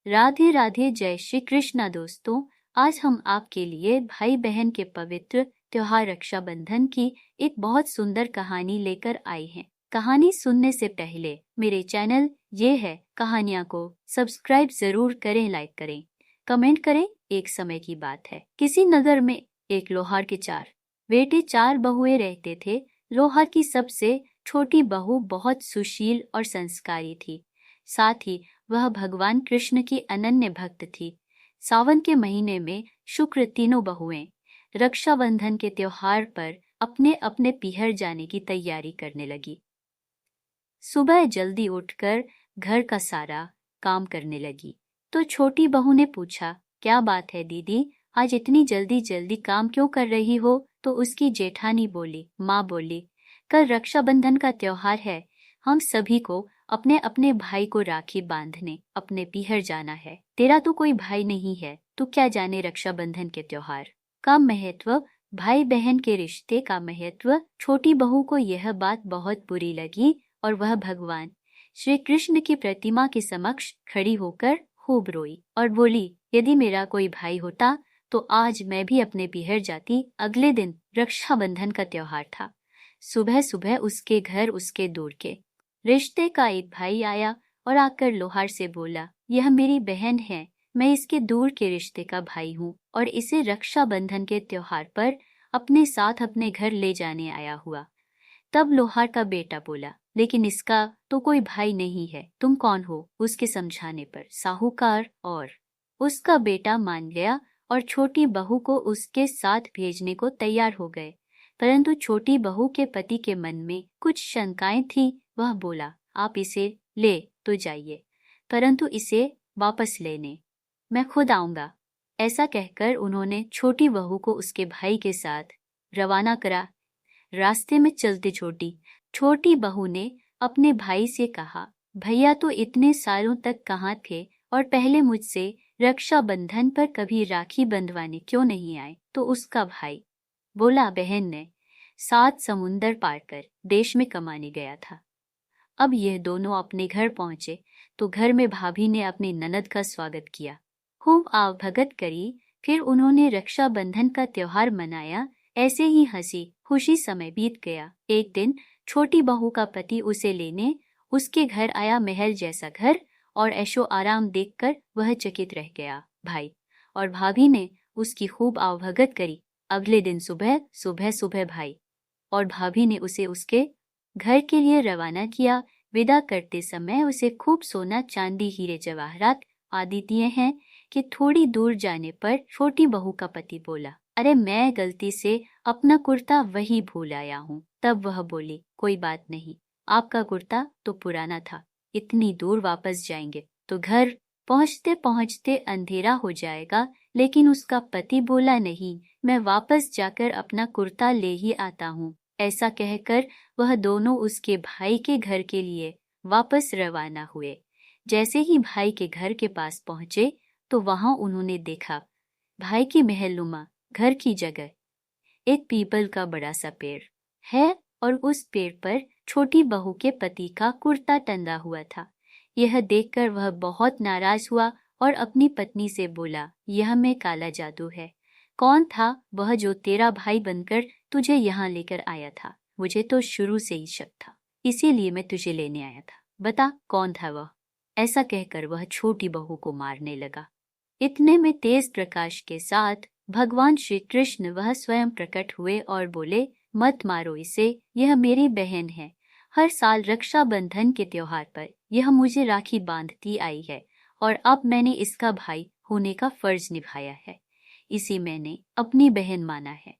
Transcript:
राधे राधे, जय श्री कृष्णा। दोस्तों, आज हम आपके लिए भाई बहन के पवित्र त्योहार रक्षाबंधन की एक बहुत सुंदर कहानी लेकर आए हैं। कहानी सुनने से पहले मेरे चैनल ये है कहानियाँ को सब्सक्राइब जरूर करें, लाइक करें, कमेंट करें। एक समय की बात है, किसी नगर में एक लोहार के 4 बेटे 4 बहुएं रहते थे। लोहार की सबसे छोटी बहू बहुत सुशील और संस्कारी थी। साथ ही वह भगवान कृष्ण की अनन्य भक्त थी। सावन के महीने में शुक्र तीनों बहुएं रक्षाबंधन के त्योहार पर अपने अपने पीहर जाने की तैयारी करने लगी। सुबह जल्दी उठकर घर का सारा काम करने लगी तो छोटी बहू ने पूछा, क्या बात है दीदी, आज इतनी जल्दी जल्दी काम क्यों कर रही हो? तो उसकी जेठानी बोली, माँ बोली, कल रक्षाबंधन का त्योहार है, हम सभी को अपने अपने भाई को राखी बांधने अपने पीहर जाना है। तेरा तो कोई भाई नहीं है, तू क्या जाने रक्षाबंधन के त्योहार का महत्व, भाई बहन के रिश्ते का महत्व। छोटी बहू को यह बात बहुत बुरी लगी और वह भगवान श्री कृष्ण की प्रतिमा के समक्ष खड़ी होकर खूब रोई और बोली, यदि मेरा कोई भाई होता तो आज मैं भी अपने पीहर जाती। अगले दिन रक्षाबंधन का त्योहार था। सुबह सुबह उसके घर उसके दूर के रिश्ते का एक भाई आया और आकर लोहार से बोला, यह मेरी बहन है, मैं इसके दूर के रिश्ते का भाई हूँ और इसे रक्षाबंधन के त्योहार पर अपने साथ अपने घर ले जाने आया हुआ। तब लोहार का बेटा बोला, लेकिन इसका तो कोई भाई नहीं है, तुम कौन हो? उसके समझाने पर साहूकार और उसका बेटा मान गया और छोटी बहू को उसके साथ भेजने को तैयार हो गए। परंतु छोटी बहू के पति के मन में कुछ शंकाएं थी। वह बोला, आप इसे ले तो जाइए, परंतु इसे वापस लेने मैं खुद आऊंगा। ऐसा कहकर उन्होंने छोटी बहू को उसके भाई के साथ रवाना करा। रास्ते में चलते छोटी बहू ने अपने भाई से कहा, भैया तो इतने सालों तक कहाँ थे और पहले मुझसे रक्षाबंधन पर कभी राखी बंधवाने क्यों नहीं आए? तो उसका भाई बोला, बहन ने 7 समुंदर पार कर देश में कमाने गया था। अब यह दोनों अपने घर पहुंचे तो घर में भाभी ने अपनी ननद का स्वागत किया, खूब आवभगत करी। फिर उन्होंने रक्षाबंधन का त्योहार मनाया। ऐसे ही हंसी खुशी समय बीत गया। एक दिन छोटी बहू का पति उसे लेने उसके घर आया। महल जैसा घर और ऐशो आराम देखकर वह चकित रह गया। भाई और भाभी ने उसकी खूब आवभगत करी। अगले दिन सुबह भाई और भाभी ने उसे उसके घर के लिए रवाना किया। विदा करते समय उसे खूब सोना चांदी हीरे जवाहरात आदि दिए हैं कि थोड़ी दूर जाने पर छोटी बहू का पति बोला, अरे मैं गलती से अपना कुर्ता वही भूल आया हूँ। तब वह बोली, कोई बात नहीं, आपका कुर्ता तो पुराना था, इतनी दूर वापस जाएंगे तो घर पहुँचते पहुँचते अंधेरा हो जाएगा। लेकिन उसका पति बोला, नहीं, मैं वापस जाकर अपना कुर्ता ले ही आता हूँ। ऐसा कहकर वह दोनों उसके भाई के घर के लिए वापस रवाना हुए। जैसे ही भाई के घर के पास पहुंचे तो वहां उन्होंने देखा भाई की महलनुमा घर की जगह एक पीपल का बड़ा सा पेड़ है और उस पेड़ पर छोटी बहू के पति का कुर्ता टंगा हुआ था। यह देखकर वह बहुत नाराज हुआ और अपनी पत्नी से बोला, यह में काला जादू है। कौन था वह जो तेरा भाई बनकर तुझे यहाँ लेकर आया था? मुझे तो शुरू से ही शक था, इसीलिए मैं तुझे लेने आया था। बता कौन था वह? ऐसा कहकर वह छोटी बहू को मारने लगा। इतने में तेज प्रकाश के साथ भगवान श्री कृष्ण वह स्वयं प्रकट हुए और बोले, मत मारो इसे, यह मेरी बहन है। हर साल रक्षाबंधन के त्योहार पर यह मुझे राखी बांधती आई है और अब मैंने इसका भाई होने का फर्ज निभाया है, इसी मैंने अपनी बहन माना है।